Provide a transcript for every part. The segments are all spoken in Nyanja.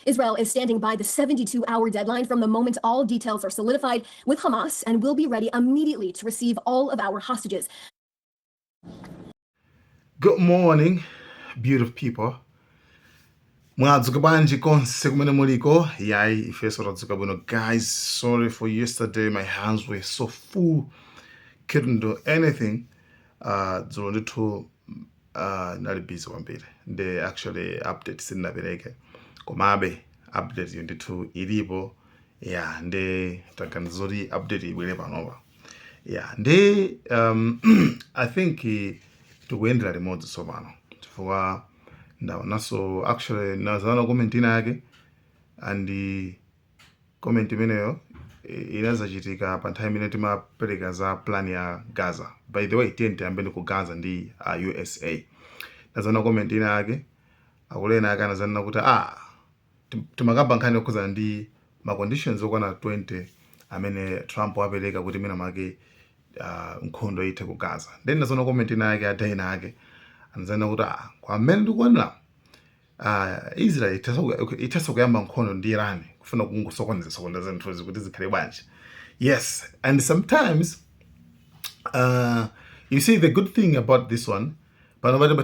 Israel is standing by the 72-hour deadline from the moment all details are solidified with Hamas and will be ready immediately to receive all of our hostages. Good morning, beautiful people. Mwadzuka bwanji konse kumene muliko. Yai ifeso tadzuka bwino. Guys, sorry for yesterday. My hands were so full. Couldn't do anything. Dzulo ndithu nali busy kwambiri. They actually update sinapereke. Komabe update ndithu ilipo. Yeah, nde takanizori update ibwere panopa. Yeah, nde I think tikuendera limodzi tsopano. Chifukwa ndaonaso actually nazana comment inake and comment imeneyo inazachitika pa nthawi imene timapereka za plan ya Gaza. By the way, tiyambeni ku Gaza ndi USA. Nazana comment inake akulena ake anazana kuti timakamba nkhani yokhuzana ndi ma conditions okwana 20 amene Trump wapereka kuti mina make nkhondo ithe ku Gaza. Then nazana comment inake adaina ake anazana kuti kwa mmene ndikuona Israel ithaso kuyamba nkhondo ndi Iran kufuna kungosokoneza zinthu kuti zikhale bwanji. Yes, and sometimes you see the good thing about this one, pano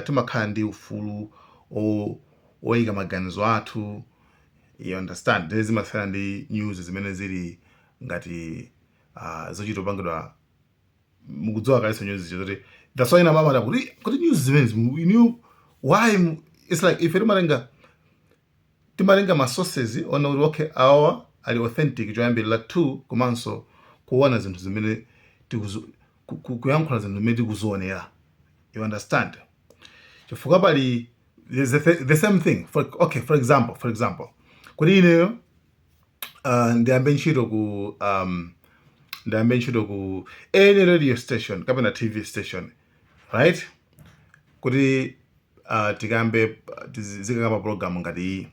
timakhala ndi ufulu oyika maganizo athu, you understand. There zimakhala ndi news zimene zili ngati zochita pangidwa mukudziwa kaliso news zoti that's why mama kuti news zimene you know why. It's like if timalenga ma sources ona kuti okay awa ali authentic choyambirira two komanso kuona zinthu zimene kuyankhula zinthu zimene tikuzoonera, you understand. Chifukwa pali the same thing for example kuti ineyo ndiyambe ntchito ku any radio station kapena TV station, right? Kuti tikambe zikakapa program ngati iyi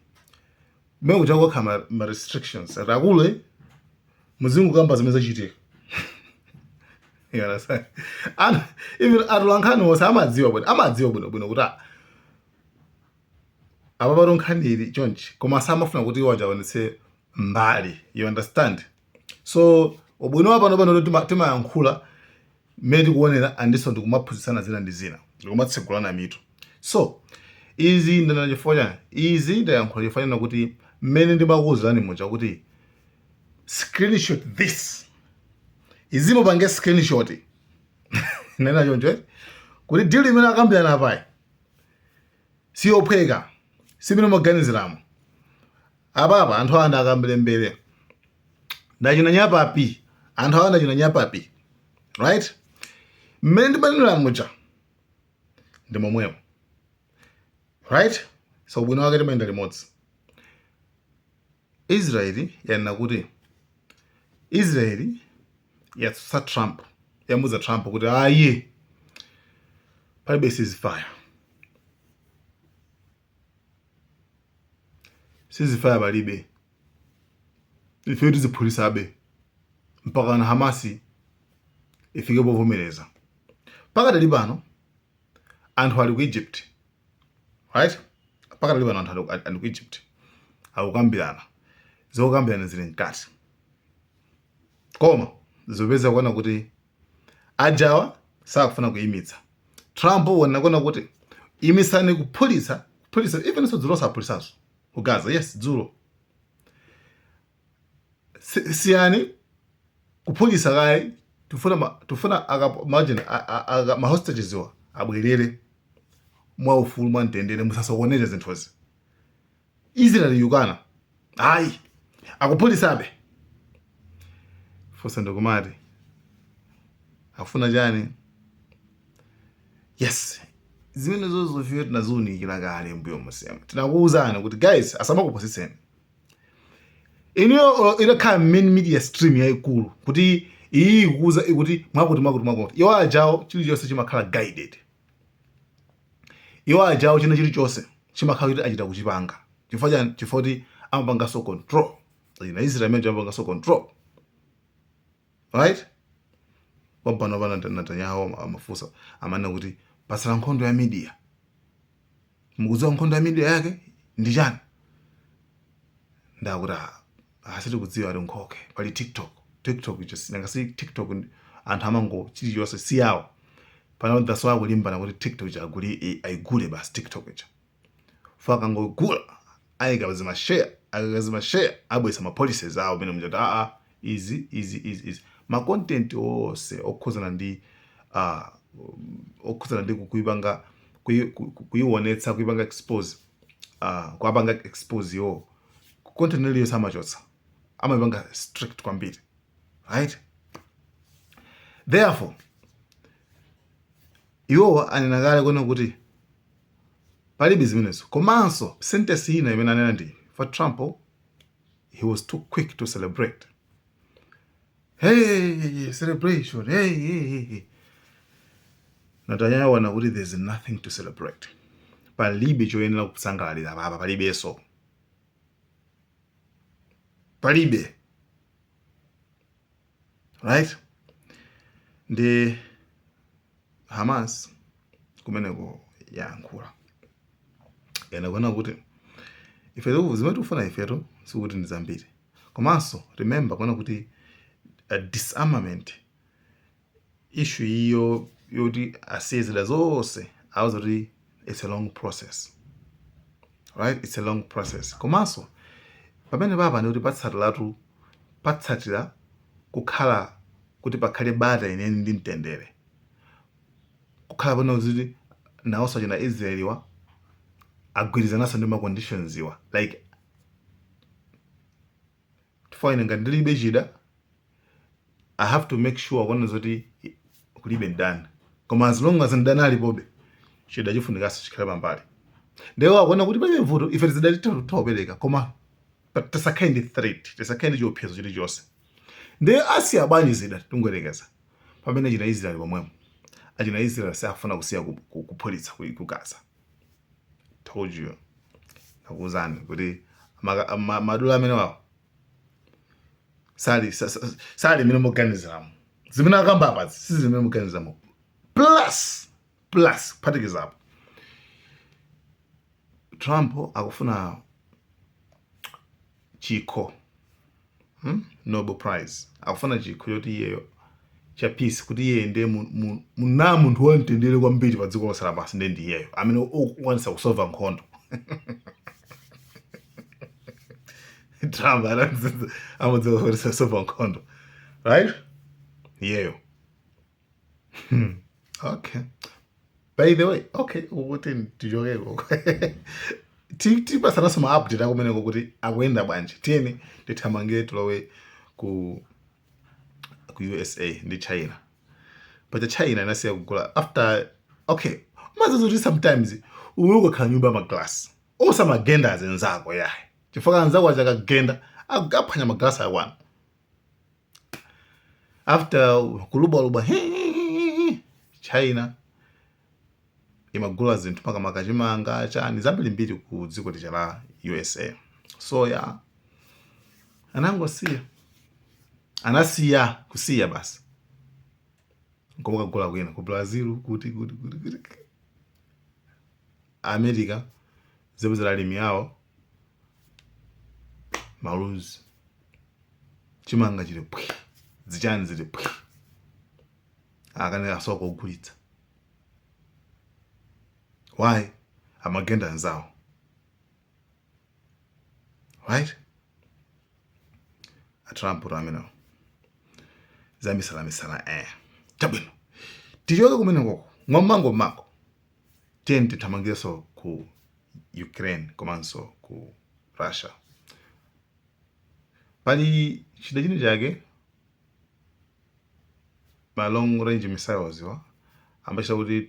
mmene kuchakokha ma restrictions atakule muzingu kamba zimene zachitika. You understand? And even atulankhani wose amadziwa bwino kuti apapato nkhaniri chonchi koma samafuna kuti iwo ajaonetse mbali, you understand. So ubwino pano timayankhula mmene tikuonera andiso ndikumaphunzitsana zina ndi zina ndikumatsegulana mitu. So izi ndanachifonya izi ndayankhula chifanana kuti mmene ndimakuwuzani mucha kuti screenshot this izimo pange screenshot nena choncho kuti deal imene akambirana apayi siyophweka simene maganiziramo apapa anthu awa ndakambire mbere ndachina nyapapi anthu awa ndachina nyapapi, right? Mmene ndimanenera mucha ndi momwemo, right? So bwino wake timayenda limodzi. Israeli yanena kuti Israeli yatsutsa Trump, yamuza Trump kuti aye palibe ceasefire palibe, ife tiziphunzitsabe mpaka na Hamasi ifike povomereza. Pakadali pano anthu ali ku Egypt, right? Pakadali pano anthu ali ku Egypt akukambirana zokambirana zili mkati, koma zopeza kuona kuti ajawa sakufuna kuyimitsa. Trump wanakuona kuti imisani kuphulitsa even so dzulo saphulitsaso ku Gaza. Yes, dzulo siyani kuphulitsa kaye tufuna imagine ma hostages wa abwerere mwa ufulu mwa mtendere musasokoneze zinthuzi. Israel yukana hayi akuphulitsabe fosa ndokumati afuna chani. Yes, zimene zozofika tinazonikira kale mbuyo musema tinakuwuzana kuti guys asamakuphunzitseni iniyo ilakhala main media stream yayikulu kuti iyi kuuza kuti mwakuti iwo ajawo chilichonse chimakhala guided, iwo ajawo chilichonse chimakhala kuti achita kuchipanga chifukwa kuti amapangaso control. Na Israel imene amapangaso control, right? Wapano pana Netanyahu amafusa amana kuti pasala nkhondo ya media. Mukudziwa nkhondo ya media yake ndi chani? ndakuti asiti kudziwa ali nkhoke pali tiktok just nangasi tiktok anthu amango chilichonse siyawo pano that's why kulimbana kuti tiktok ayigule basi tiktok icha faka ngogula ayikazima share abwesa ma policies awo bene mjati easy ma content ose okhuzana ndi kuipanga kuionetsa kuipanga expose kwapanga expose yo content iliyo samachotsa amapanga strict kwambiri, right? Therefore iwo anenakale kuona kuti palibe zimenezo komanso sentence ina imene anena ndi for Trump he was too quick to celebrate. Hey, celebration, hey. Netanyahu wana kuti there's nothing to celebrate. Palibe choyenera kusangalalira baba, palibeso. Palibe. Right? Ndi Hamas kumeneko yankhula. Kuona kuti ifeto zimene tufuna ifeto sikuti ndi zambiri. Komanso remember kuona kuti disarmament issue iyo yoti asiyezera zonse awuza kuti it's a long process, right? It's a long process. Komanso pamene papa ndi kuti patsatira kukhala kuti pakhale bata ineni ndi mtendere, kukhala pano kuti nawonso achina Israeliwa agwirizananso ndi ma conditions iwa like tifine ngati ndilibe chida I have to make sure kuona zoti kulibe ndani, koma as long as ndani alipobe chida chifunikaso chikhale pambali. Ndewo akuona kuti palibe vuto ife tizidali topereka koma tisakhale ndi threat, tisakhale ndi chiopsezo chilichonse. Ndeyo asiya bwanji zida tungwerekeza pamene achina Israeli pomwemo achina Israeli safuna kusiya kupolitsa ku Gaza. Told you nakuzani kuti madula amene wawo sali mine muganizamo zimene akamba apazi sizimene muganizamo plus kuphatikizapo Trump akufuna chikho Nobel Prize, akufuna chikho choti iyeyo cha peace kuti iye ndiye munthu wamtendere kwambiri pa dziko lonse lapansi ndi iyeyo amene ukwanisa kusolva nkhondo. Trump amadziwa kuti solva nkhondo, right? Iyeyo. Okay. By the way, okay, ukuthi ndijokeko. Tipasanaso ma update akumeneko kuti akuyenda bwanji. Tiyeni tithamange tulowe ku USA ndi China. But China inasiya kugula after okay, mazuzuti sometimes ukakhala nyumba maglass osamagenda azenzako yayi. Chifukwa anzako achakagenda akaphwanya maglass akwana. After kulubaluba China imagula zinthu makamaka chimanga chani zambiri mbiri ku dziko lija la USA. So ya anasiya kusiya basi ngoba kagula kwena ku Brazil kuti America zebuzala limi yawo maluzi chimanga chili pwi zichani zili pwi akane asoko kugulitsa. Why? Amagenda nzawo, right? Trump rameno zamisala tabwino tijoke kumeneko ng'omango mako tiyeni tithamangireso ku Ukraine komanso ku Russia. Pali chida chine chake ma long range missiles iwa ambasha kuti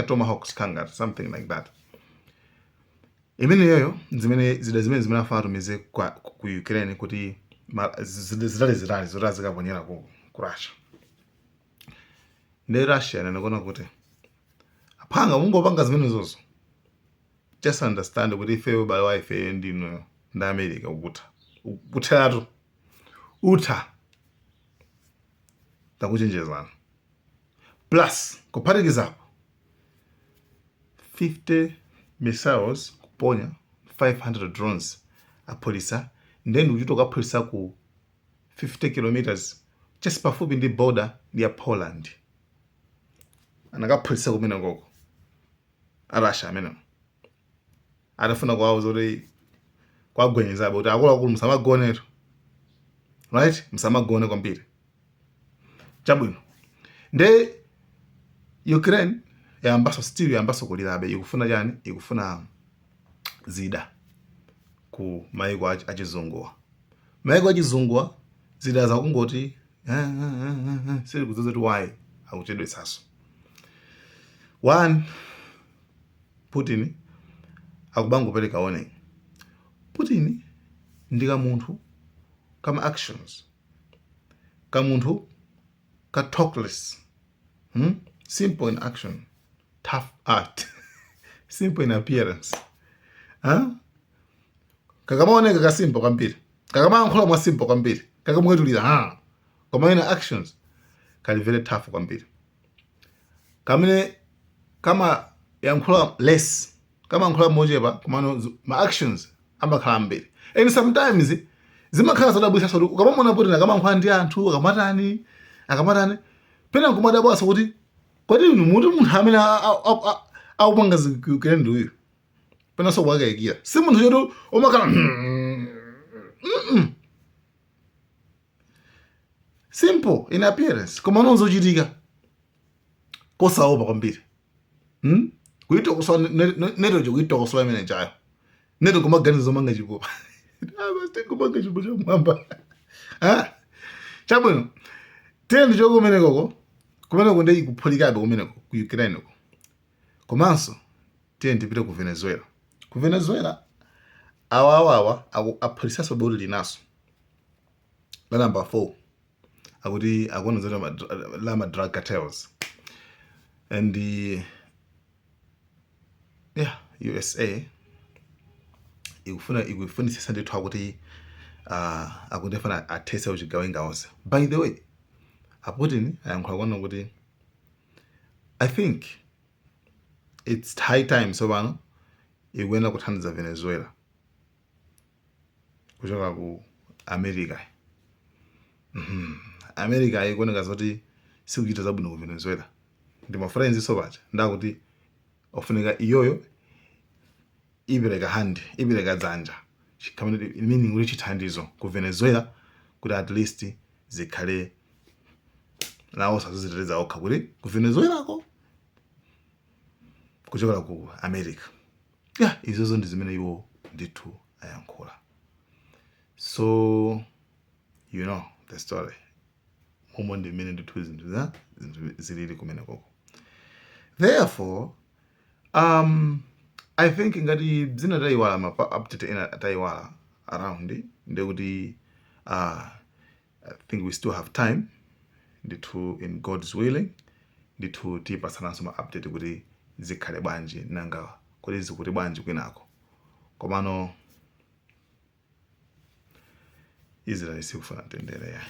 Tomahawks kanga something like that. Imene yoyo zimene zimenafana tumize ku Ukraine kuti zidali zikaponyera ku Russia. Ndi Russia nanakona kuti apanga mungopanga zimene zozo. Just understand kuti ife bale wa ife ndino nda America ukutha takuchenjezana plus kuphatikizapo 50 missiles kuponya 500 drones apolisa then uchitoka polisa ku 50 kilometers just pafupi ndi border ya Poland anakapolisa kumene koko Russia amene adafuna kwawo zoti kwagwenyezabe kuti akuluakulu musamagonero right musamagone kwambiri chabwino nde Ukraine yambaso kulirabe ikufuna chani ikufuna zida ku maiko achizunguwa maiko achizunguwa zida zakungoti sili kuzoza ti why akuchedwetsaso one Putin akubangopereka warning Putin ndika munthu kama actions kamunthu ka talkless simple in action tough art simple in appearance kakamaoneka ka simple kwambiri kakamayankhula mwa simple kwambiri kakamwetulira koma ina actions kali very tough kwambiri kamene kama yankhula less kama yankhula mochepa komano ma actions amakhala mbiri and sometimes zimakhala zodabwisa so ukamamona Putin akamankhula ndi anthu akamatani pena nkumadabwasa kuti kodi munthu amene akupanga zikukire ndi uyu pena so wakayikira si munthu choti umakhala simple in appearance koma nonzochitika kosaopa kwambiri kuitokosola neto kuitokosola imene chayo neto kumaganiza zomanga chipopa kumanga chipo chamwamba chabwino tiyeni choko kumeneko ndi ikuphulikabe kumeneko ku Ukraine ko komanso tiyeni tipite ku Venezuela awawawa apholisaso bodi linaso la number 4 akuti akuona zoti lama drug cartels and the USA ikufunisisa ndithu akuti akundifana athese uchigawenga onse. By the way, Putin ayankhula kuona kuti I think it's high time sobano ikuyenda kuthandiza Venezuela kuchoka ku America. America ikuoneka zoti sikuchita zabwino ku Venezuela. Ndi ma friends sobacha ndakuti ofunika iyoyo ibereka dzanja chikamene meaning uli chithandizo ku Venezuela kuti at least zikhale nawo saziziteteza okha kuti ku Venezuela ko kuchoka ku America. Izozo ndi zimene iwo ndithu ayankhula. So you know the story. Momwe ndi mmene ndithu zinthu zilili kumene koko. Therefore, I think ngati zina taiwala update ina taiwala around ndekuti I think we still have time ndithu in God's willing ndithu tipatsananso ma update kuti zikhale bwanji nanga kuti zikuti bwanji kwinako komano Israel sikufuna tendere yayi.